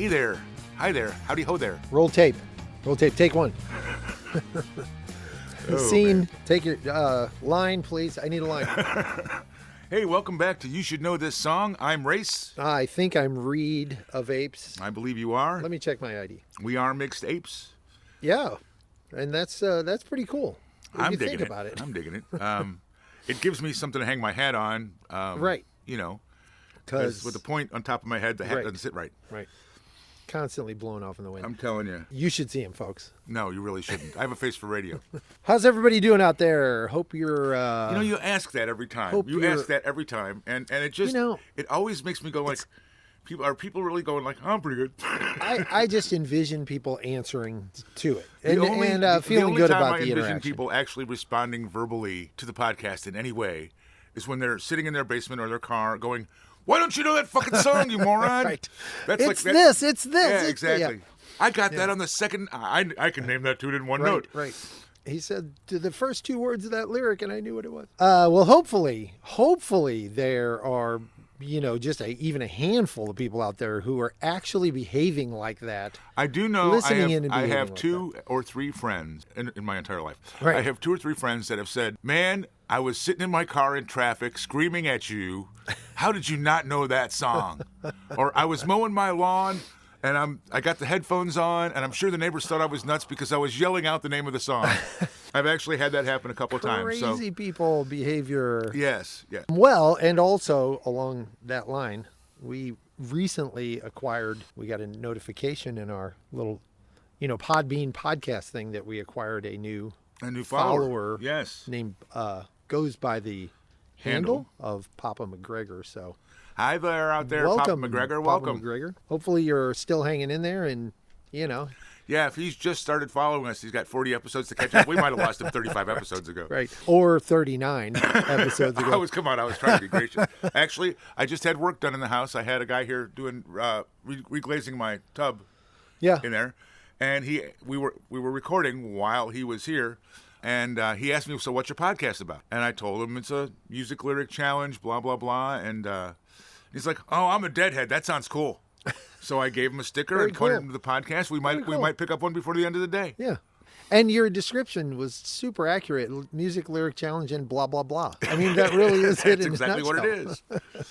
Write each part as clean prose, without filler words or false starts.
Hey there. Hi there. Howdy ho there. Roll tape. Roll tape. Take one. Scene. Man. Take your line, please. I need a line. Hey, welcome back to You Should Know This Song. I'm Race. I think I'm Reed of Apes. I believe you are. Let me check my ID. We are Mixed Apes. Yeah, and that's pretty cool. I'm you digging think it. about it. I'm digging it. It gives me something to hang my hat on. Right. You know, Because with the point on top of my head, the hat Right. doesn't sit right. Right. Constantly blown off in the wind. I'm telling you. You should see him, folks. No, you really shouldn't. I have a face for radio. How's everybody doing out there? Hope you're. You ask that every time. Hope You you're- ask that every time, and it just it always makes me go like, people really going like, I'm pretty good. I just envision people answering to it The and only feeling good time about I the envision interaction. people actually responding verbally to the podcast in any way is when they're sitting in their basement or their car going, "Why don't you know that fucking song, you moron?" Right. That's It's like this. It's this. Yeah, it's exactly. Yeah. I got that on the second. I can name that tune in one Right, note. right. He said to the first two words of that lyric, and I knew what it was. Well, hopefully there are, just even a handful of people out there who are actually behaving like that. I do know Listening in and I behaving have like two or three friends in my entire life. Right. I have two or three friends that have said, "Man, I was sitting in my car in traffic screaming at you. How did you not know that song?" Or I was mowing my lawn and I got the headphones on and I'm sure the neighbors thought I was nuts because I was yelling out the name of the song. I've actually had that happen a couple of times. Crazy people behavior. Yes, yeah. Well, and also along that line, we recently we got a notification in our little, Podbean podcast thing that we acquired a new follower. Yes. named goes by the handle of Papa McGregor. So Hi there out there, welcome, Papa McGregor. Papa Welcome. McGregor. Hopefully you're still hanging in there, and Yeah, if he's just started following us, he's got 40 episodes to catch up. We might have lost him 35 episodes ago. right, or 39 episodes ago. I was trying to be gracious. Actually, I just had work done in the house. I had a guy here doing reglazing my tub Yeah. in there, and we were recording while he was here, and he asked me, "So what's your podcast about?" And I told him it's a music lyric challenge, blah blah blah, and he's like, "Oh, I'm a deadhead. That sounds cool." So I gave him a sticker Very and pointed cool. him to the podcast. We Very cool. might pick up one before the end of the day. Yeah. And your description was super accurate. Music lyric challenge and blah, blah, blah. I mean, that really is it That's in exactly a what it nutshell. is.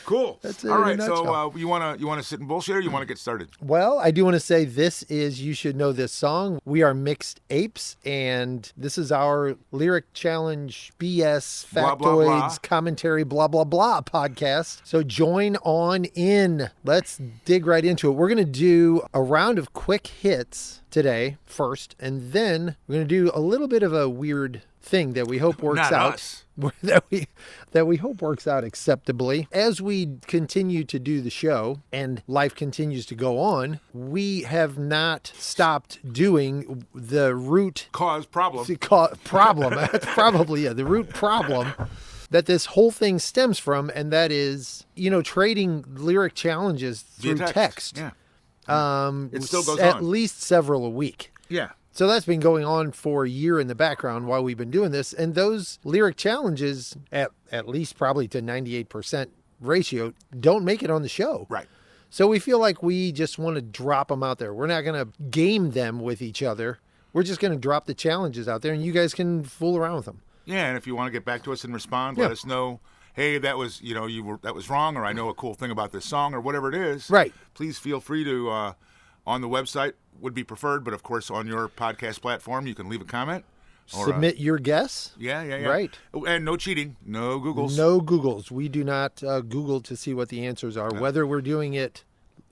Cool. That's it All in a right. So nutshell. you wanna sit and bullshit, or you want to get started? Well, I do want to say this is You Should Know This Song. We are Mixed Apes, and this is our lyric challenge, BS, Blah, factoids, blah, blah. commentary, blah, blah, blah podcast. So join on in. Let's dig right into it. We're going to do a round of quick hits today first, and then we're going to do a little bit of a weird thing that we hope works Not out. us. That we hope works out acceptably. As we continue to do the show and life continues to go on, we have not stopped doing the root Cause problem. problem. That's probably the root problem that this whole thing stems from, and that is, trading lyric challenges through Via text. Yeah. It still goes at on. least several a week. Yeah. So that's been going on for a year in the background while we've been doing this. And those lyric challenges, at least probably to 98% ratio, don't make it on the show. Right. So we feel like we just want to drop them out there. We're not going to game them with each other. We're just going to drop the challenges out there, and you guys can fool around with them. Yeah, and if you want to get back to us and respond, Yeah. let us know. Hey, that was that was wrong, or I know a cool thing about this song, or whatever it is. Right. Please feel free to on the website would be preferred, but of course on your podcast platform you can leave a comment. Or, Submit your guess. Yeah. Right. And no cheating, no Googles. No Googles. We do not Google to see what the answers are. Whether we're doing it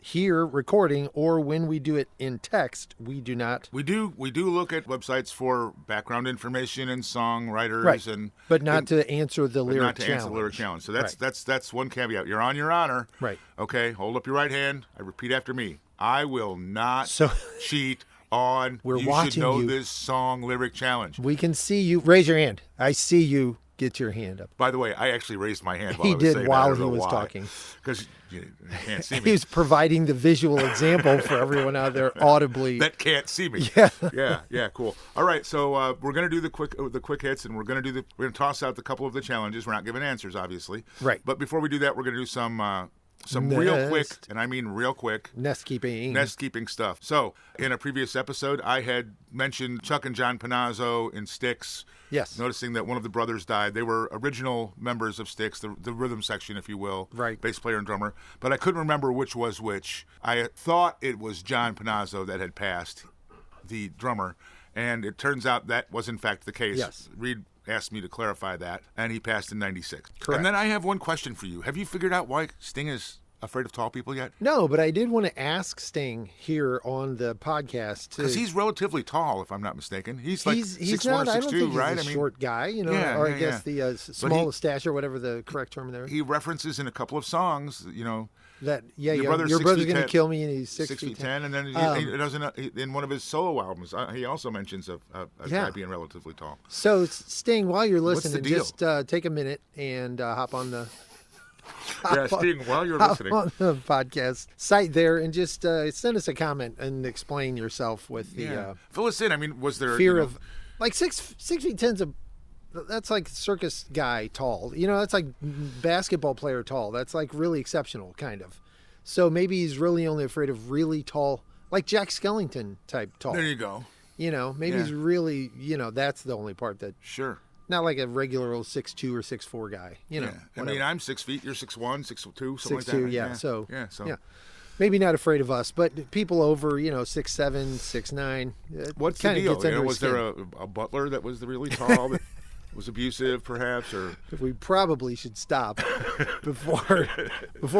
here recording or when we do it in text, we do not. We do look at websites for background information and songwriters, Right. and But not to answer the but lyric not to challenge. answer the lyric challenge. So that's Right. that's one caveat. You're on your honor. Right. Okay. Hold up your right hand. I repeat after me. I will not So- cheat on We're You Should watching Know you. This Song lyric challenge. We can see you. Raise your hand. I see you. Get your hand up. By the way, I actually raised my hand while He I was did saying while that. I don't he know was why. talking. Because you can't see He me. was providing the visual example for everyone out there audibly. That can't see me. Yeah. yeah, cool. All right, so we're gonna do the quick hits, and we're gonna toss out the couple of the challenges. We're not giving answers, obviously. Right. But before we do that, we're gonna do some some real quick, Nest. and I mean real quick, Nest keeping stuff. So, in a previous episode, I had mentioned Chuck and John Panazzo in Styx. Yes. Noticing that one of the brothers died. They were original members of Styx, the rhythm section, if you will. Right. Bass player and drummer. But I couldn't remember which was which. I thought it was John Panazzo that had passed, the drummer. And it turns out that was, in fact, the case. Yes. Reed asked me to clarify that, and he passed in 96. Correct. And then I have one question for you. Have you figured out why Sting is afraid of tall people yet? No, but I did want to ask Sting here on the podcast. Because he's relatively tall, if I'm not mistaken. He's like he's 6'1" not, or 6'2", I don't think right? he's a short guy, you know, yeah, or yeah, I guess yeah. the smallest stature, whatever the correct term there is. He references in a couple of songs, you know, That your brother's brother's 6'10", going to kill me, and he's 6 feet 10, and then he doesn't. In one of his solo albums, he also mentions a guy being relatively tall. So Sting, while you're What's the listening, deal? just take a minute and hop on the Sting, while you're listening, on the podcast site there, and just send us a comment and explain yourself with the fill us in. I mean, was there fear of like 6 feet 10's that's like circus guy tall. You know, that's like basketball player tall. That's like really exceptional, kind of. So maybe he's really only afraid of really tall, like Jack Skellington type tall. There you go. You know, maybe he's really, you know, that's the only part that. Sure. Not like a regular old 6'2" or 6'4" guy. You know. I mean, I'm 6 feet. You're 6'1", 6'2", something like that. 6'2", Right? yeah. So yeah. Maybe not afraid of us, but people over, 6'7", 6'9". What's the kind of deal? gets under his Was there skin. a butler that was really tall that was abusive, perhaps, or? We probably should stop before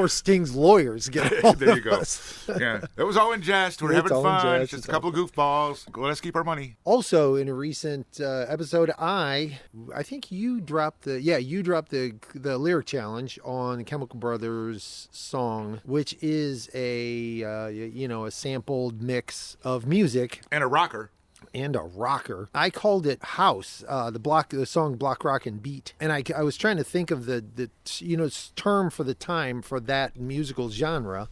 Sting's lawyers get a hold There you of go. us. Yeah, it was all in jest. We're It's having all in fun. jest. Just a couple of goofballs. Let us keep our money. Also, in a recent episode, I think you dropped the lyric challenge on Chemical Brothers' song, which is a sampled mix of music And a rocker. and a rocker. I called it house, the song Block Rock and Beat. And I was trying to think of the term for the time for that musical genre.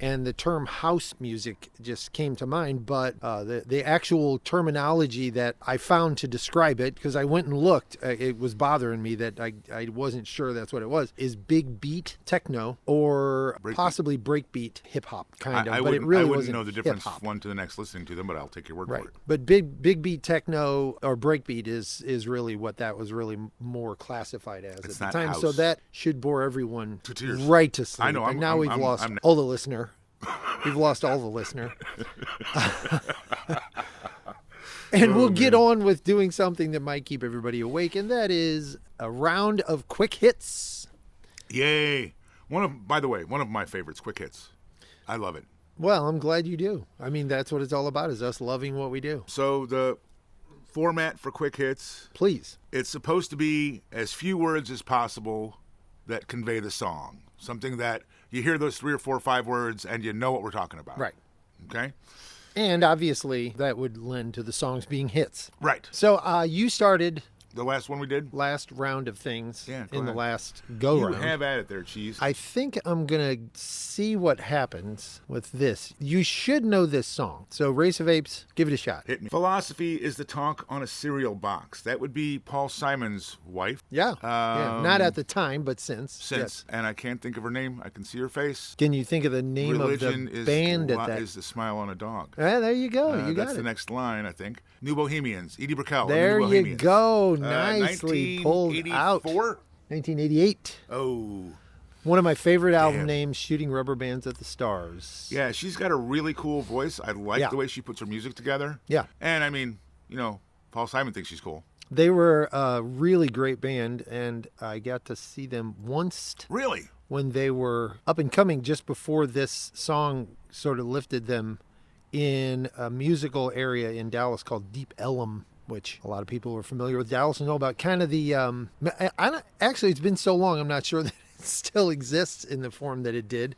And the term house music just came to mind, but the actual terminology that I found to describe it, because I went and looked, it was bothering me that I wasn't sure that's what it was, is big beat techno or possibly breakbeat hip hop kind of. I but wouldn't, it really I wouldn't wasn't know the difference hip-hop. one to the next listening to them, but I'll take your word Right, for it. but big beat techno or breakbeat is really what that was really more classified as It's at the not time. So house. that should bore everyone To tears. right to sleep. I know, And now we've lost all the listener. We've lost all the listener. And we'll get on with doing something that might keep everybody awake, and that is a round of quick hits. Yay! By the way, one of my favorites, quick hits. I love it. Well, I'm glad you do. I mean, that's what it's all about, is us loving what we do. So the format for quick hits, Please. it's supposed to be as few words as possible that convey the song. Something that you hear those 3 or 4 or 5 words and you know what we're talking about. Right. Okay? And obviously, that would lend to the songs being hits. Right. So you started The last one we did? last round of things Yeah, go in the ahead. last go-round. You have at it there, Cheese. I think I'm going to see what happens with this. You should know this song. So Race of Apes, give it a shot. Hit me. Philosophy is the talk on a cereal box. That would be Paul Simon's wife. Yeah. Not at the time, but since. Yes. And I can't think of her name. I can see her face. Can you think of the name Religion of the is band at that? is the smile on a dog. There you go. You got That's it. the next line, I think. New Bohemians. Edie Brickell. There New you Bohemians. go. Nicely pulled out. 1988. Oh. One of my favorite album Damn. names, Shooting Rubber Bands at the Stars. Yeah, she's got a really cool voice. I like the way she puts her music together. Yeah. And I mean, Paul Simon thinks she's cool. They were a really great band, and I got to see them once Really? when they were up and coming, just before this song sort of lifted them, in a musical area in Dallas called Deep Ellum, which a lot of people are familiar with Dallas and know about. Kind of the actually, it's been so long, I'm not sure that it still exists in the form that it did,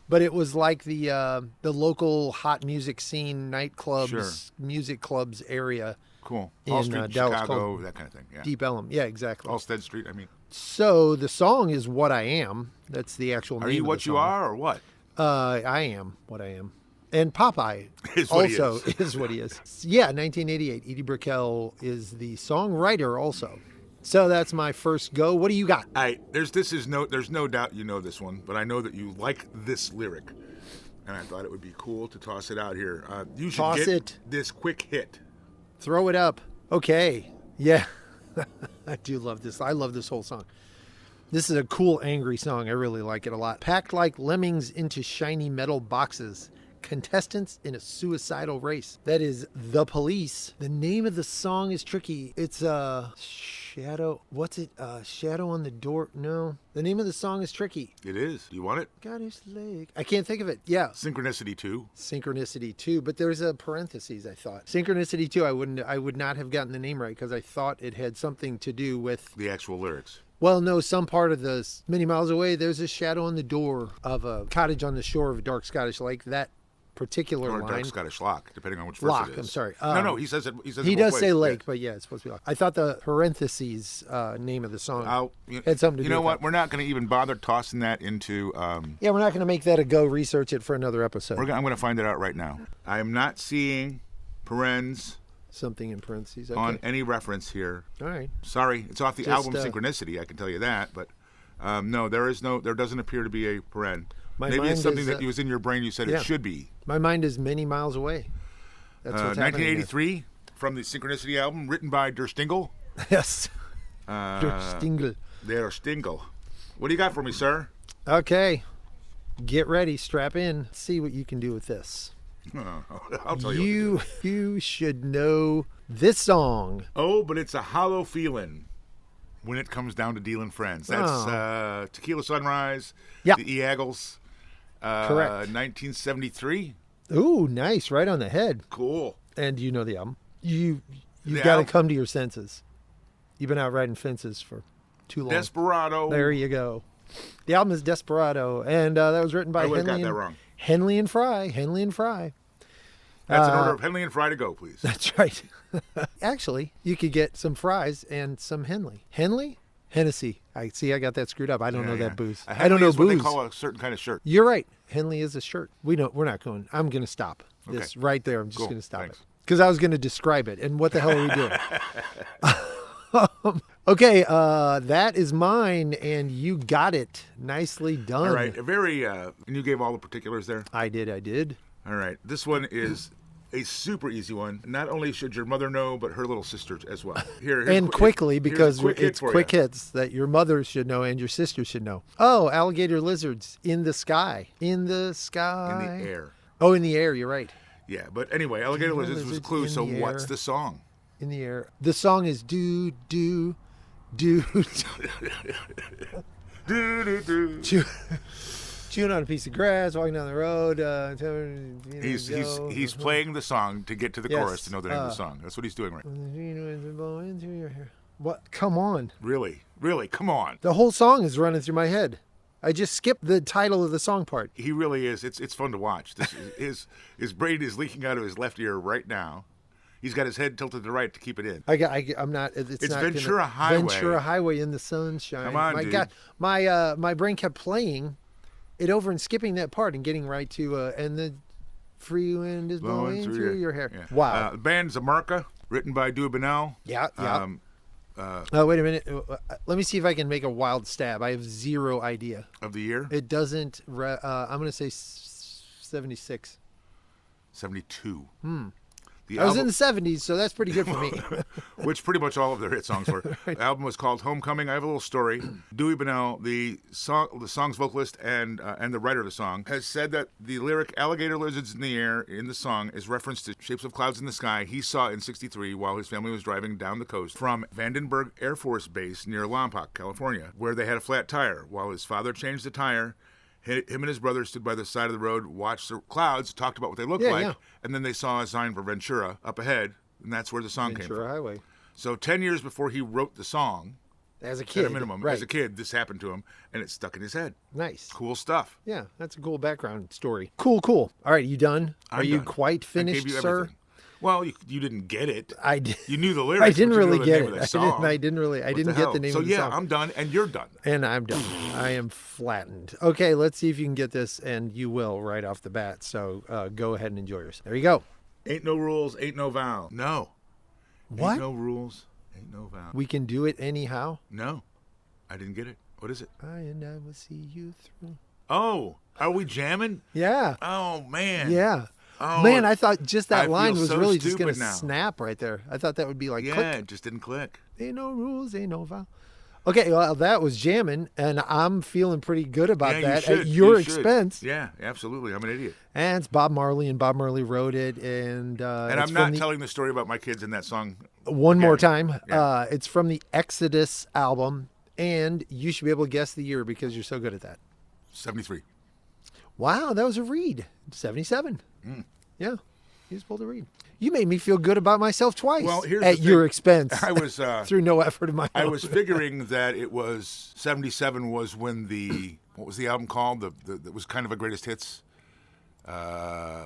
but it was like the local hot music scene, nightclubs, music clubs area. Cool. In, Hall Street, Dallas, Chicago, called that kind of thing. Yeah. Deep Ellum, yeah, exactly. Halstead Street, I mean. So the song is What I Am. That's the actual name. Are you of the what you song. are or what? I am what I am. And Popeye Is what he also is what he is. Yeah, 1988. Edie Brickell is the songwriter also. So that's my first go. What do you got? There's no doubt you know this one, but I know that you like this lyric, and I thought it would be cool to toss it out here. You should Toss get it. this quick hit. Throw it up. Okay. Yeah. I do love this. I love this whole song. This is a cool, angry song. I really like it a lot. Packed like lemmings into shiny metal boxes. Contestants in a suicidal race. That is The Police. The name of the song is tricky. It's Shadow. What's it? Shadow on the Door. No. The name of the song is tricky. It is. Do you want it? Got his leg. I can't think of it. Yeah. Synchronicity 2. Synchronicity 2, but there's a parentheses, I thought. Synchronicity 2, I would not have gotten the name right because I thought it had something to do with The actual lyrics. Well, no, some part of the many miles away, there's a shadow on the door of a cottage on the shore of a dark Scottish lake. That particular Or line. Dark Scottish Loch, depending on which verse Loch, it is. I'm sorry. No, he says it. He says He it both does ways. say lake, Yeah. but yeah, it's supposed to be Loch. I thought the parentheses name of the song You had something to do know with what? that. We're not going to even bother tossing that into. Yeah, we're not going to make that a go research it for another episode. I'm going to find it out right now. I am not seeing parens Something in parentheses. Okay. on any reference here. All right. Sorry, it's off the Just, album Synchronicity. I can tell you that, but no, there doesn't appear to be a paren. My Maybe mind it's something is, that was in your brain. You said yeah. it should be. My mind is many miles away. That's what's happening here. 1983 from the Synchronicity album, written by Der Stingel. Yes. Der Stingel. Der Stingel. What do you got for me, sir? Okay. Get ready. Strap in. Let's see what you can do with this. I'll tell you. You should know this song. Oh, but it's a hollow feeling when it comes down to dealing friends. That's Tequila Sunrise, Yeah. the Eagles, Correct. 1973. Ooh, nice. Right on the head. Cool. And you know the album. You've The got to album. come to your senses. You've been out riding fences for too long. Desperado. There you go. The album is Desperado, and that was written by I would've got Henley that and, wrong. Henley and Fry. Henley and Fry. That's an order of Henley and Fry to go, please. That's right. Actually, you could get some fries and some Henley. Henley? Hennessy. I got that screwed up. I don't know that booze. A I don't Henley know is what booze. they call a certain kind of shirt. You're right. Henley is a shirt. We're not going. I'm going to stop this Okay. right there. I'm just Cool. going to stop Thanks. it because I was going to describe it. And what the hell are we doing? Okay, that is mine, and you got it. Nicely done. All right. And you gave all the particulars there? I did. All right. This one is a super easy one. Not only should your mother know, but her little sister as well. And quickly, because it's quick hit. hits that your mother should know and your sister should know. Oh, alligator lizards in the sky. In the sky. In the air. Oh, in the air. You're right. Yeah, but anyway, alligator lizards was a clue. in So the what's air. the song? In the air. The song is do. Do, do, do. Chewing on a piece of grass, walking down the road. He's playing the song to get to the Yes, chorus to know the name of the song. That's what he's doing right. What? Come on. Really, come on. The whole song is running through my head. I just skipped the title of the song part. He really is. It's fun to watch. His brain is leaking out of his left ear right now. He's got his head tilted to the right to keep it in. I'm not. It's not Ventura Highway. Ventura Highway in the sunshine. Come on, my dude. God, my brain kept playing it over and skipping that part and getting right to and the free wind is blowing through your hair. Yeah. Wow. The band's Amarca, written by Dewey Bunnell. Yeah. Oh, wait a minute. Let me see if I can make a wild stab. I have zero idea. Of the year? It doesn't. I'm going to say 76. 72. I was in the 70s, so that's pretty good for me. Which pretty much all of their hit songs were. Right. The album was called Homecoming. I have a little story. Dewey Bunnell, the song's vocalist and the writer of the song, has said that the lyric "alligator lizards in the air" in the song is reference to shapes of clouds in the sky he saw in 63 while his family was driving down the coast from Vandenberg Air Force Base near Lompoc, California, where they had a flat tire. While his father changed the tire, him and his brother stood by the side of the road, watched the clouds, talked about what they looked like, yeah. and then they saw a sign for Ventura up ahead, and that's where the song came Ventura from. Highway. So 10 years before he wrote the song, As a kid. at a minimum, right. as a kid, this happened to him, and it stuck in his head. Nice. Cool stuff. Yeah, that's a cool background story. Cool. All right, you done? Are you done. quite I finished, gave you sir? everything. Well, you didn't get it. I did. You knew the lyrics. I didn't but you really knew the get name it. Of the song. I didn't What get the name so of the song. I'm done, and you're done. And I'm done. I am flattened. Okay, let's see if you can get this, and you will right off the bat. So go ahead and enjoy yours. There you go. Ain't no rules, ain't no vow. No. What? Ain't no rules, Ain't no vow. We Can Do It Anyhow. No, I didn't get it. What is it? I will see you through. Oh, are we jamming? Yeah. Oh, man. Yeah. Oh, Man, I thought just that I line feel was so really just going to stupid now. snap right there. I thought that would be like, Yeah, click. it just didn't click. Ain't no rules, ain't no vow. Okay, well, that was jamming, and I'm feeling pretty good about Yeah, that you should. at your You should. expense. Yeah, absolutely. I'm an idiot. And it's Bob Marley, and Bob Marley wrote it. And And it's I'm from not telling the story about my kids in that song. one more time. Yeah. It's from the Exodus album, and you should be able to guess the year because you're so good at that. 73. Wow, that was a read. 77. Mm. Yeah, he was able to read. You made me feel good about myself twice. Well, here's at the your thing. expense. I was through no effort of my own. I was figuring that it was 77 was when what was the album called? That was kind of a greatest hits.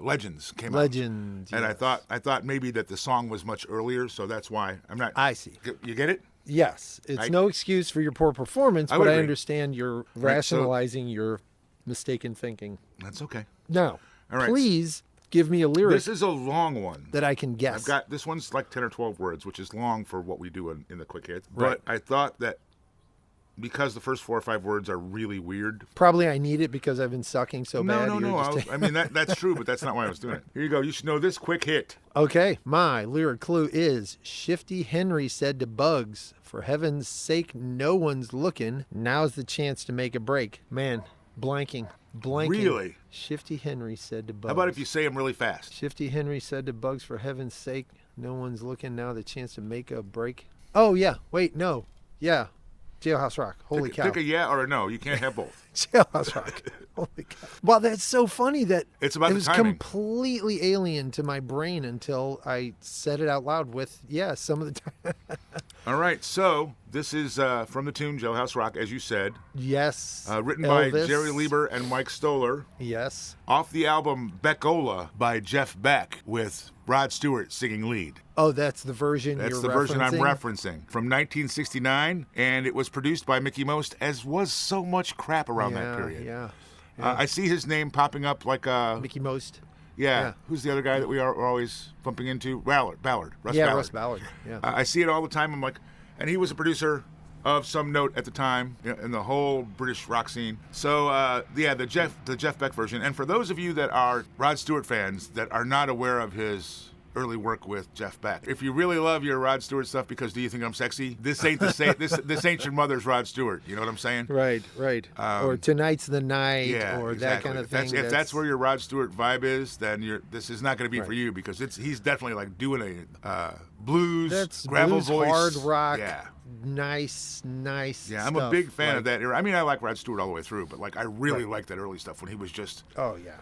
Legends came out. Legends. And yes. I thought maybe that the song was much earlier, so that's why I'm not. I see. You get it? Yes, it's no excuse for your poor performance, but I agree. understand you're Right, so- rationalizing your mistaken thinking. That's okay. Now, All right. please give me a lyric This is a long one. that I can guess. I've got this one's like 10 or 12 words, which is long for what we do in the quick hit. Right. But I thought that because the first 4 or 5 words are really weird. Probably I need it because I've been sucking so bad. No. You're just I mean, that's true, but that's not why I was doing it. Here you go. You should know this quick hit. Okay, my lyric clue is Shifty Henry said to Bugs, "For heaven's sake, no one's looking. Now's the chance to make a break." Man, blanking. Really? Shifty Henry said to Bugs. How about if you say them really fast? Shifty Henry said to Bugs, "For heaven's sake, no one's looking. Now the chance to make a break." Oh, yeah. Wait, no. Yeah. Jailhouse Rock. Holy cow. Pick a yeah or a no. You can't have both. Jailhouse Rock. Holy cow. Well, that's so funny that It's about it the was timing. completely alien to my brain until I said it out loud with, yeah, some of the time. All right. So this is from the tune Jailhouse Rock, as you said. Yes. Written by Elvis. Jerry Lieber and Mike Stoller. Yes. Off the album Beckola by Jeff Beck with Rod Stewart singing lead. Oh, that's the version That's you're the version I'm referencing? referencing from 1969, and it was produced by Mickey Most, as was so much crap around that period. Yeah. I see his name popping up like Mickey Most. yeah. Who's the other guy that we are always bumping into? Ballard. Russ Yeah, Ballard. Russ Ballard. Yeah. I see it all the time. I'm like, and he was a producer of some note at the time in the whole British rock scene. So the Jeff Beck version. And for those of you that are Rod Stewart fans that are not aware of his early work with Jeff Beck, if you really love your Rod Stewart stuff because do you think I'm sexy? This ain't the same. This ain't your mother's Rod Stewart. You know what I'm saying? Right. Or Tonight's the Night, Yeah, or exactly. that kind of thing. If that's where your Rod Stewart vibe is, then this is not going to be for Right. you because he's definitely like doing a blues, That's gravel blues, voice, hard rock. Yeah, nice. yeah. I'm a stuff. big fan of Like- that era. I mean, I like Rod Stewart all the way through, but like I really like that early stuff when he was just Oh yeah.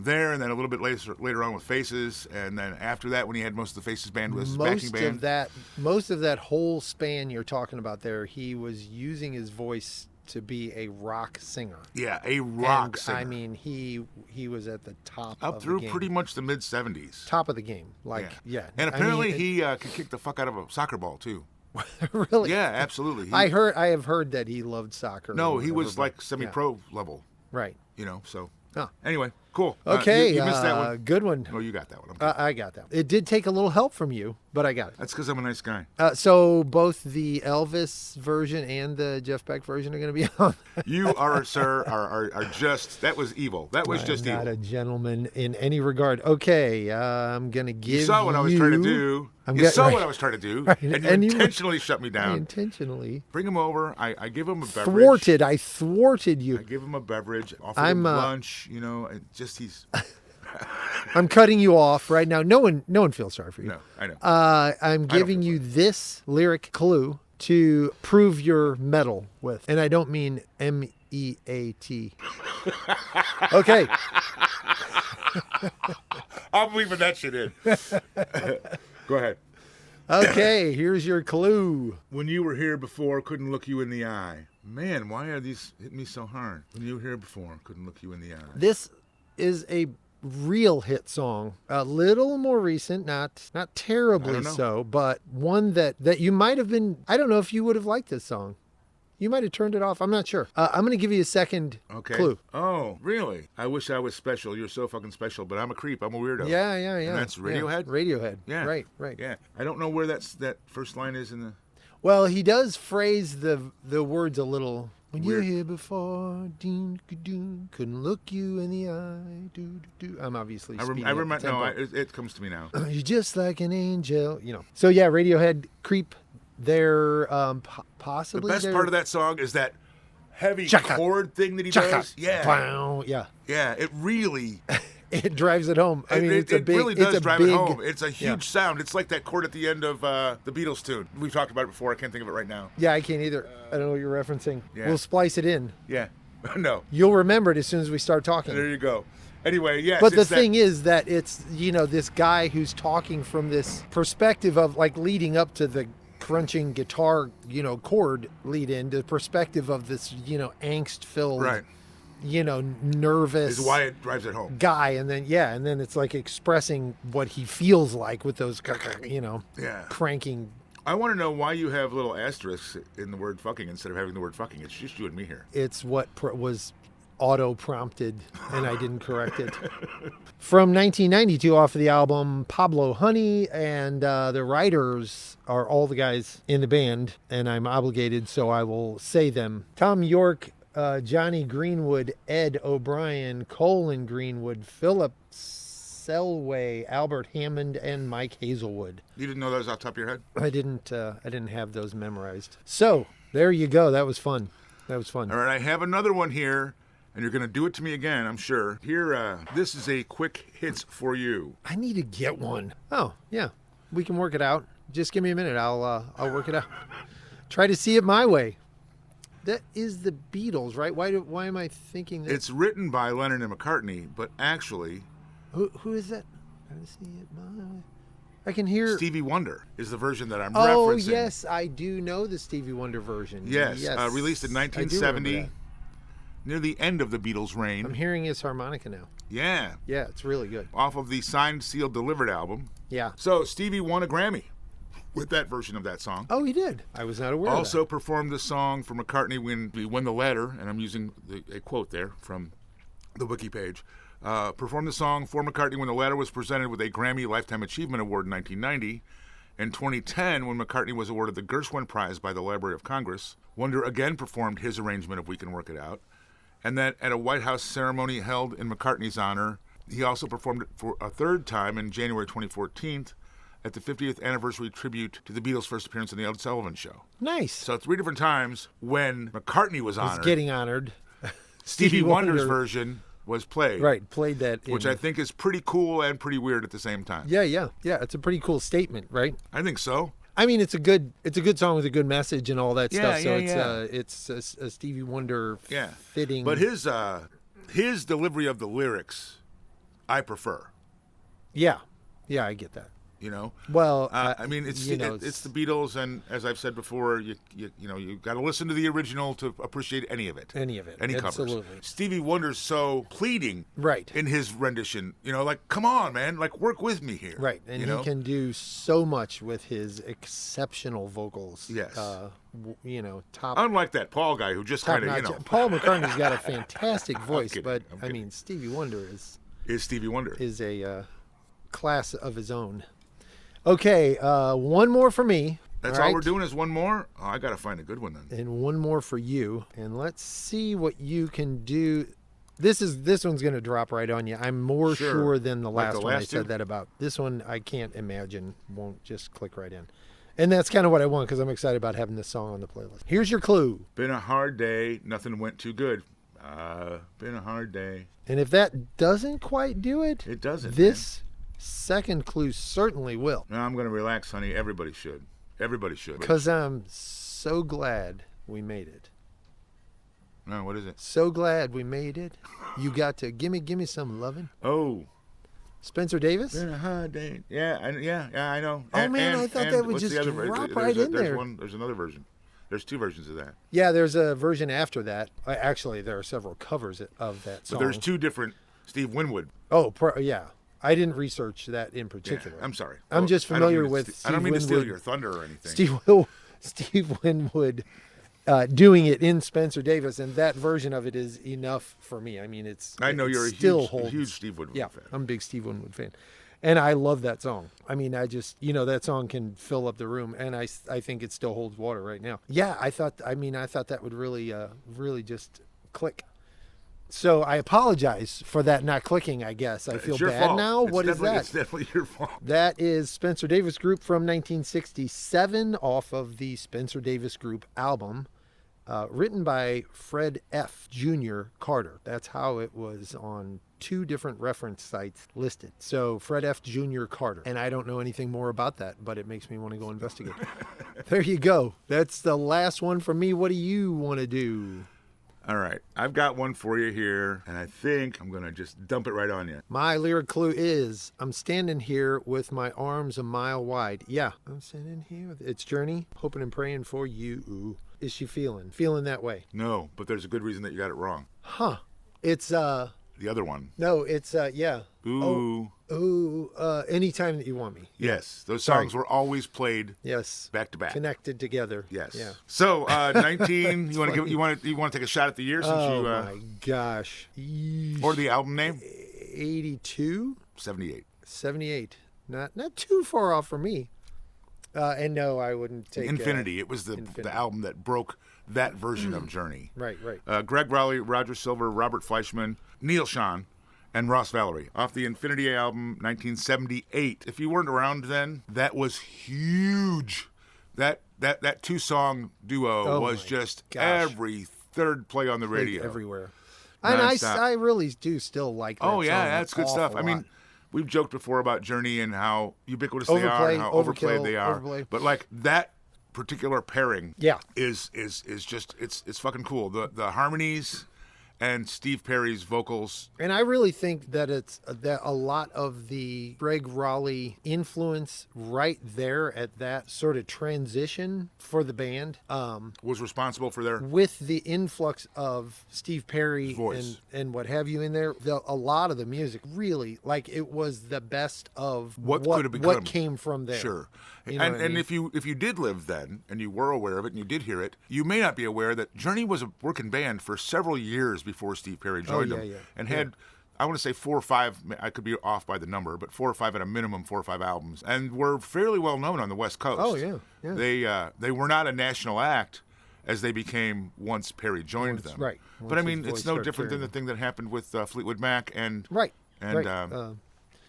there, and then a little bit later on with Faces, and then after that when he had most of the Faces band was backing band. Most of that whole span you're talking about there, he was using his voice to be a rock singer. Yeah, a rock And, singer. I mean, he was at the top up of through the game. pretty much the mid '70s. Top of the game. Like, yeah. And I apparently mean, he could kick the fuck out of a soccer ball too. really? Yeah, absolutely. I have heard that he loved soccer. No, or he whatever, was but- like semi-pro level. Right. So Oh. anyway, cool. Okay. You missed that one. Good one. Oh, you got that one. I'm kidding. I got that. It did take a little help from you, but I got it. That's because I'm a nice guy. So both the Elvis version and the Jeff Beck version are going to be on. You are, sir, are just, that was evil. That was just not evil. a gentleman in any regard. Okay, I'm going to give You saw what I was trying to do. You saw what I was trying to do. Right, And you and you- intentionally shut me I down. intentionally Bring him over. I give him a beverage. I thwarted you. I give him a beverage. Offer I'm, him lunch. And just he's... I'm cutting you off right now. No one feels sorry for you. No, I know. I'm giving you this lyric clue to prove your metal with, and I don't mean MEAT. Okay. I'm leaving that shit in. Go ahead. Okay, here's your clue. When you were here before, couldn't look you in the eye. Man, why are these hitting me so hard? When you were here before, couldn't look you in the eye. This is a real hit song, a little more recent, not I terribly don't know. so, but one that you might have been. I don't know if you would have liked this song. You might have turned it off. I'm not sure. I'm going to give you a second Okay. clue. Oh, really? I wish I was special. You're so fucking special, but I'm a creep. I'm a weirdo. Yeah. And that's Radiohead? Yeah. Radiohead. Yeah. Right. Yeah. I don't know where that first line is in the... Well, he does phrase the words a little. When Weird. you're here before, couldn't look you in the eye. I'm obviously speeding I up the remember. No, tempo. it comes to me now. You're just like an angel, So yeah, Radiohead, Creep. They're The possibly best part of that song is that heavy Chaka. chord thing that he Chaka. does. Yeah, Wow, yeah. yeah. It really. It drives it home. I mean, it, it's a it big. really it's does a drive big, it home. It's a huge yeah. sound. It's like that chord at the end of the Beatles tune. We've talked about it before. I can't think of it right now. Yeah, I can't either. I don't know what you're referencing. Yeah. We'll splice it in. Yeah, no. You'll remember it as soon as we start talking. There you go. Anyway, yes. But the it's that- thing is that it's, this guy who's talking from this perspective of like leading up to the crunching guitar, chord lead in, the perspective of this, angst filled, right nervous is why it drives it home. guy. And then it's like expressing what he feels like with those, Yeah. cranking. I want to know why you have little asterisks in the word fucking instead of having the word fucking. It's just you and me here. It's what was auto prompted and I didn't correct it. From 1992 off of the album Pablo Honey, and the writers are all the guys in the band, and I'm obligated, so I will say them. Tom York, Johnny Greenwood, Ed O'Brien, Colin Greenwood, Philip Selway, Albert Hammond, and Mike Hazelwood. You didn't know that was off the top of your head? I didn't have those memorized. So there you go. That was fun. All right, I have another one here, and you're going to do it to me again, I'm sure. Here, this is a quick hits for you. I need to get one. Oh, yeah. We can work it out. Just give me a minute. I'll work it out. Try to see it my way. That is the Beatles, right? Why am I thinking that? It's written by Lennon and McCartney, but actually, Who is that? Try to see it my way. I can hear. Stevie Wonder is the version that I'm Oh, referencing. yes. I do know the Stevie Wonder version. Yes, released in I do remember 1970, that. near the end of the Beatles' reign. I'm hearing his harmonica now. Yeah, Yeah, it's really good. off of the Signed, Sealed, Delivered album. Yeah. So Stevie won a Grammy with that version of that song. Oh, he did. I was not aware Also of performed the song for McCartney when he won the ladder, and I'm using a quote there from the wiki page. Performed the song for McCartney when the latter was presented with a Grammy Lifetime Achievement Award in 1990. In 2010, when McCartney was awarded the Gershwin Prize by the Library of Congress, Wonder again performed his arrangement of We Can Work It Out. And then at a White House ceremony held in McCartney's honor, he also performed it for a third time in January 2014 at the 50th anniversary tribute to the Beatles' first appearance on The Ed Sullivan Show. that. Nice. So 3 different times when McCartney was He's honored, getting honored. Stevie Wonder's version was played. Right, played that. Which I think is pretty cool and pretty weird at the same time. Yeah. It's a pretty cool statement, right? I think so. I mean, it's a good song with a good message and all that stuff. So Yeah, it's a Stevie Wonder Yeah. fitting. But his delivery of the lyrics, I prefer. yeah, I get that. You know. Well, I mean, it's the Beatles, and as I've said before, you got to listen to the original to appreciate any of it. Any covers. Absolutely. Stevie Wonder's so pleading, Right. in his rendition. Like, come on, man, like work with me here. Right, and he can do so much with his exceptional vocals. Yes. Top. Unlike that Paul guy who just top kind of, notch. Paul McCartney's got a fantastic voice, kidding, but I'm I kidding. mean, Stevie Wonder is Stevie Wonder. is a class of his own. Okay, one more for me. That's all all right? we're doing is one more? Oh, I got to find a good one then. And one more for you. And let's see what you can do. This one's going to drop right on you. I'm more sure than the Like last the one I last said two? that about. This one I can't imagine won't just click right in. And that's kind of what I want because I'm excited about having this song on the playlist. Here's your clue. Been a hard day. Nothing went too good. Been a hard day. And if that doesn't quite do it, It doesn't. this second clue certainly will. No, I'm going to relax, honey. Everybody should. Everybody should. Because I'm so glad we made it. No, what is it? So glad we made it. You got to give me some loving. Oh. Spencer Davis? Been a hard day. Yeah, I know. Oh, man, I thought that would what's just the other drop right in there. There's another version. There's 2 versions of that. Yeah, there's a version after that. Actually, there are several covers of that song. But there's 2 different Steve Winwood. Oh, yeah. I didn't research that in Yeah, particular. I'm sorry. I'm just I don't familiar mean to with I don't mean to steal Winwood. your thunder or anything. Steve Winwood doing it in Spencer Davis, and that version of it is enough for me. I mean, I know you're a still huge Steve Winwood yeah, fan. I'm a big Steve Winwood fan. And I love that song. I mean, that song can fill up the room, and I think it still holds water right now. Yeah, I thought that would really just click. So I apologize for that not clicking, I guess. I feel bad fault. now. What is that? It's definitely your fault. That is Spencer Davis Group from 1967 off of the Spencer Davis Group album, written by Fred F. Jr. Carter. That's how it was on 2 different reference sites listed. So Fred F. Jr. Carter. And I don't know anything more about that, but it makes me want to go investigate. There you go. That's the last one for me. What do you want to do? All right. I've got one for you here, and I think I'm going to just dump it right on you. My lyric clue is, I'm standing here with my arms a mile wide. Yeah, I'm standing here with it's Journey, hoping and praying for you. Is she feeling that way? No, but there's a good reason that you got it wrong. Huh. It's the other one. No, it's yeah. Ooh. Anytime that you want me. Yes, those songs were always played. Yes. Back to back. Connected together. Yes. Yeah. So 19. You want to take a shot at the year since oh you? My gosh. Or the album name? 82. 78. 78. Not too far off for me. And no, I wouldn't take Infinity. It was the album that broke that version of Journey. Right. Greg Rowley, Roger Silver, Robert Fleischman, Neil Schon, and Ross Valerie off the Infinity album, 1978. If you weren't around then, that was huge. That 2-song duo was just every third play on the radio, everywhere. And I really do still like that. Oh yeah, song that's good stuff. I mean, we've joked before about Journey and how ubiquitous they are and how overplayed they are. But like that particular pairing, is just it's fucking cool. The harmonies and Steve Perry's vocals. And I really think that it's that a lot of the Greg Rowley influence right there at that sort of transition for the band was responsible for their with the influx of Steve Perry voice and what have you in there. A lot of the music really, like, it was the best of what could have become. What came from there. Sure. You know and if you did live then and you were aware of it and you did hear it, you may not be aware that Journey was a working band for several years before Steve Perry joined them, and had I want to say 4 or 5. I could be off by the number, but 4 or 5 at a minimum, 4 or 5 albums, and were fairly well known on the West Coast. Oh yeah. They were not a national act as they became once Perry joined them. Right. But I mean, it's no different than the thing that happened with Fleetwood Mac and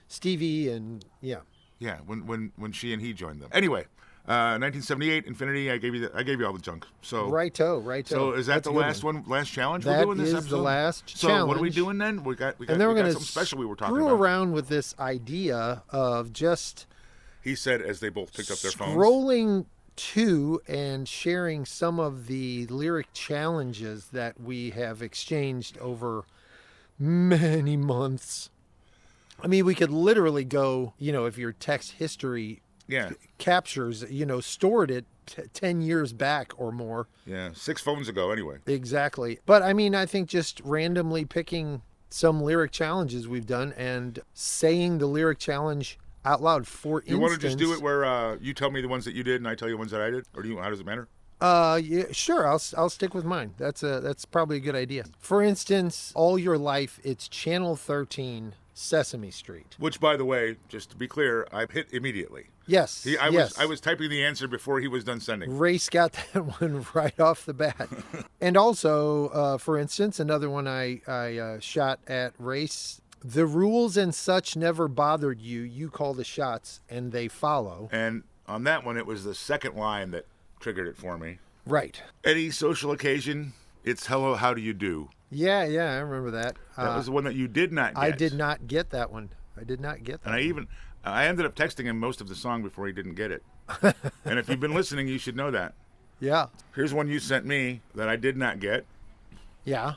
Stevie and Yeah, when she and he joined them. Anyway, 1978 Infinity. I gave you all the junk. So righto. So is that the last challenge we're doing this episode? That is the last so challenge. So what are we doing then? We got something special we were talking about. Screw around with this idea of just. He said as they both picked up their phones. Scrolling to and sharing some of the lyric challenges that we have exchanged over many months. I mean, we could literally go, if your text history captures, stored it 10 years back or more. Yeah, 6 phones ago anyway. Exactly. But I mean, I think just randomly picking some lyric challenges we've done and saying the lyric challenge out loud. For instance, you want to just do it where you tell me the ones that you did and I tell you the ones that I did? Or how does it matter? Yeah, sure. I'll stick with mine. That's probably a good idea. For instance, All Your Life, it's Channel 13, Sesame Street. Which, by the way, just to be clear, I hit immediately. Yes. I was typing the answer before he was done sending. Race got that one right off the bat. And also, for instance, another one I shot at Race. The rules and such never bothered you. You call the shots and they follow. And on that one, it was the second line that triggered it for me. Right. Any social occasion, it's hello, how do you do? Yeah, I remember that. That was the one that you did not get. I did not get that one. And I ended up texting him most of the song before he didn't get it. And if you've been listening, you should know that. Yeah. Here's one you sent me that I did not get. Yeah.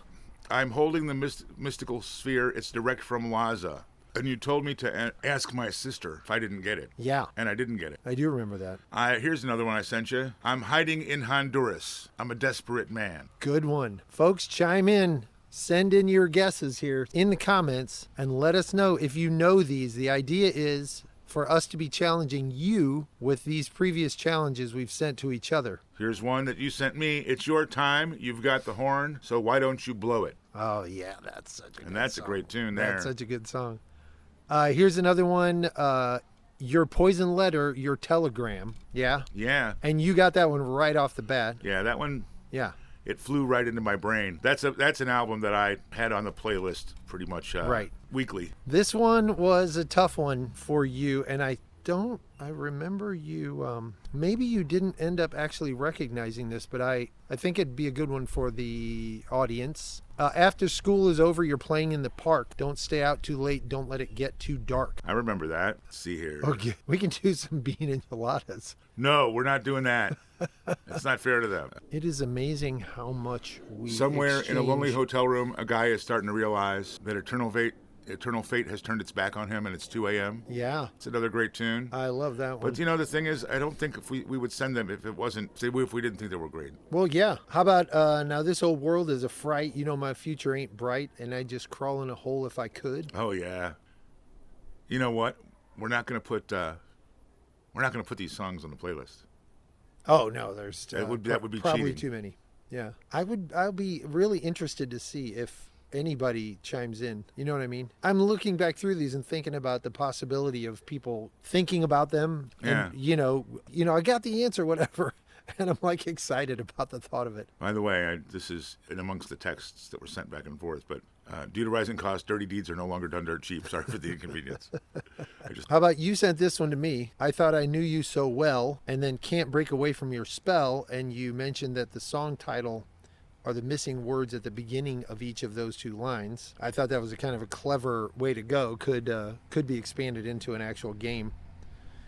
I'm holding the mystical sphere. It's direct from Laza. And you told me to ask my sister if I didn't get it. Yeah. And I didn't get it. I do remember that. Here's another one I sent you. I'm hiding in Honduras. I'm a desperate man. Good one. Folks, chime in. Send in your guesses here in the comments and let us know if you know these. The idea is for us to be challenging you with these previous challenges we've sent to each other. Here's one that you sent me. It's your time. You've got the horn, so why don't you blow it? Oh, yeah, that's such a good song. And that's a great tune there. That's such a good song. Here's another one. Your poison letter, your telegram. Yeah. Yeah. And you got that one right off the bat. Yeah, that one. Yeah. It flew right into my brain. That's an album that I had on the playlist pretty much right. weekly. This one was a tough one for you, and I remember you, maybe you didn't end up actually recognizing this, but I think it'd be a good one for the audience. After school is over, you're playing in the park. Don't stay out too late. Don't let it get too dark. I remember that. Let's see here. Okay, we can do some bean enchiladas. No, we're not doing that. It's not fair to them. It is amazing how much we Somewhere exchange. in a lonely hotel room, a guy is starting to realize that eternal fate has turned its back on him, and it's 2 a.m. Yeah. It's another great tune. I love that one. But, the thing is, I don't think if we would send them if we didn't think they were great. Well, yeah. How about, now this old world is a fright. You know my future ain't bright, and I'd just crawl in a hole if I could. Oh, yeah. You know what? We're not going to put these songs on the playlist. Oh, no, there's that would be probably cheating. too many. Yeah. I'll be really interested to see if anybody chimes in. You know what I mean? I'm looking back through these and thinking about the possibility of people thinking about them. Yeah. And, I got the answer, whatever. And I'm like excited about the thought of it. By the way, this is in amongst the texts that were sent back and forth, but due to rising costs, dirty deeds are no longer done dirt cheap. Sorry for the inconvenience. How about you sent this one to me? I thought I knew you so well, and then can't break away from your spell. And you mentioned that the song title are the missing words at the beginning of each of those two lines. I thought that was a kind of a clever way to go. Could be expanded into an actual game.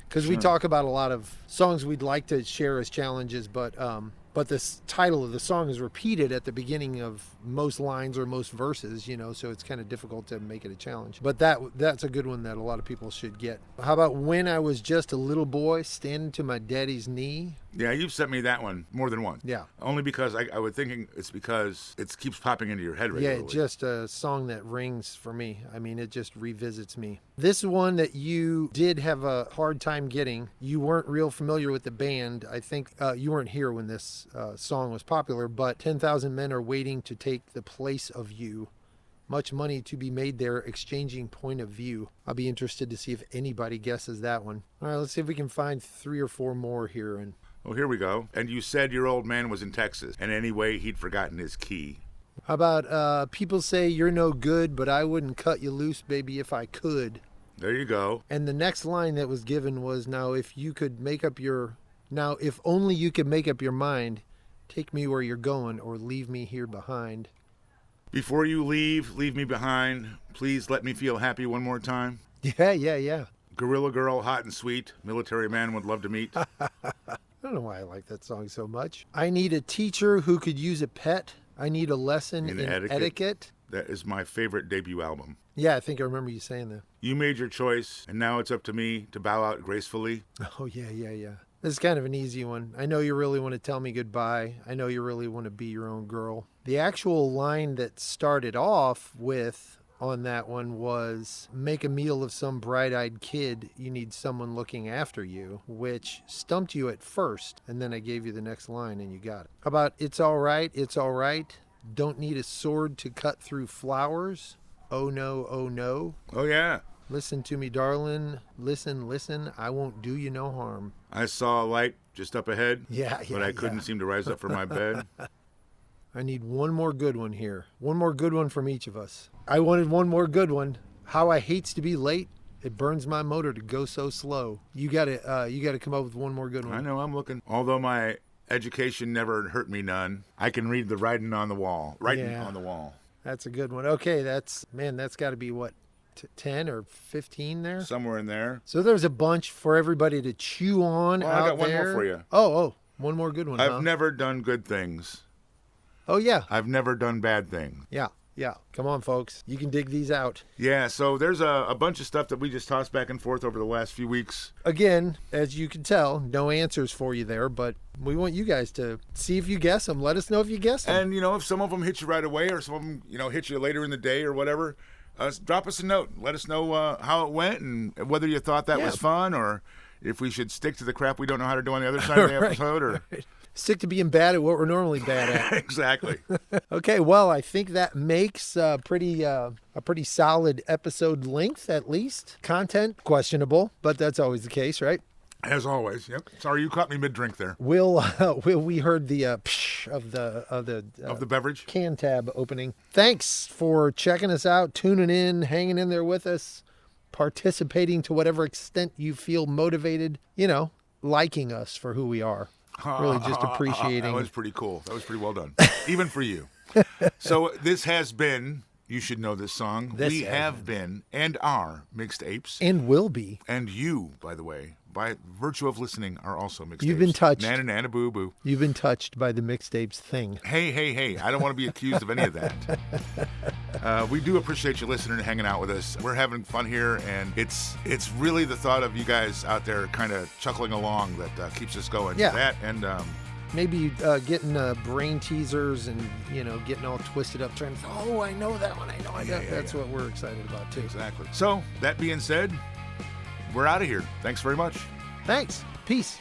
Because we talk about a lot of songs we'd like to share as challenges, but this title of the song is repeated at the beginning of most lines or most verses, so it's kind of difficult to make it a challenge. But that's a good one that a lot of people should get. How about When I Was Just a Little Boy Standing to My Daddy's Knee? Yeah, you've sent me that one more than once. Yeah. Only because I was thinking it's because it keeps popping into your head regularly. Yeah, just a song that rings for me. I mean, it just revisits me. This one that you did have a hard time getting. You weren't real familiar with the band. I think you weren't here when this song was popular, but 10,000 men are waiting to take the place of you. Much money to be made there, exchanging point of view. I'll be interested to see if anybody guesses that one. All right, let's see if we can find 3 or 4 more here. And oh, here we go. And you said your old man was in Texas, and anyway, he'd forgotten his key. how about people say you're no good, but I wouldn't cut you loose, baby, if I could. There you go. And the next line that was given was, now if only you could make up your mind, take me where you're going or leave me here behind. Before you leave me behind. Please let me feel happy one more time. Yeah. Gorilla girl, hot and sweet. Military man would love to meet. I don't know why I like that song so much. I need a teacher who could use a pet. I need a lesson in etiquette. That is my favorite debut album. Yeah, I think I remember you saying that. You made your choice, and now it's up to me to bow out gracefully. Oh, yeah. This is kind of an easy one. I know you really want to tell me goodbye. I know you really want to be your own girl. The actual line that started off with on that one was, make a meal of some bright-eyed kid. You need someone looking after you, which stumped you at first. And then I gave you the next line and you got it. How about it's all right. Don't need a sword to cut through flowers. Oh, no, oh, no. Oh, yeah. Listen to me, darling. Listen. I won't do you no harm. I saw a light just up ahead. Yeah. But I couldn't seem to rise up from my bed. I need one more good one here. One more good one from each of us. I wanted one more good one. How I hates to be late. It burns my motor to go so slow. You got to come up with one more good one. I know, I'm looking. Although my education never hurt me none, I can read the writing on the wall. On the wall. That's a good one. Okay, that's got to be what? 10 or 15 there? Somewhere in there. So there's a bunch for everybody to chew on out there. I got one more for you. Oh, one more good one. I've never done good things. Oh, yeah. I've never done bad things. Yeah. Come on, folks. You can dig these out. Yeah, so there's a bunch of stuff that we just tossed back and forth over the last few weeks. Again, as you can tell, no answers for you there, but we want you guys to see if you guess them. Let us know if you guess them. And, if some of them hit you right away or some of them, hit you later in the day or whatever, drop us a note. Let us know how it went and whether you thought that was fun or if we should stick to the crap we don't know how to do on the other side of the episode or stick to being bad at what we're normally bad at. Exactly. Okay, well, I think that makes a pretty solid episode length, at least. Content, questionable, but that's always the case, right? As always. Yep. Sorry, you caught me mid-drink there. We heard the psh of the beverage can tab opening. Thanks for checking us out, tuning in, hanging in there with us, participating to whatever extent you feel motivated, liking us for who we are. Really just appreciating. That was pretty cool. That was pretty well done. Even for you. So this has been, you should know this song. We have been and are Mixed Apes. And will be. And you, by the way, by virtue of listening, are also Mixed Apes. You've been touched. Nana, nana, boo, boo. You've been touched by the Mixed Apes thing. Hey. I don't want to be accused of any of that. We do appreciate you listening and hanging out with us. We're having fun here, and it's really the thought of you guys out there kind of chuckling along that keeps us going. Yeah. That and... maybe getting brain teasers and, getting all twisted up, trying to, I know that one. I know that. That's what we're excited about, too. Exactly. So, that being said, we're out of here. Thanks very much. Thanks. Peace.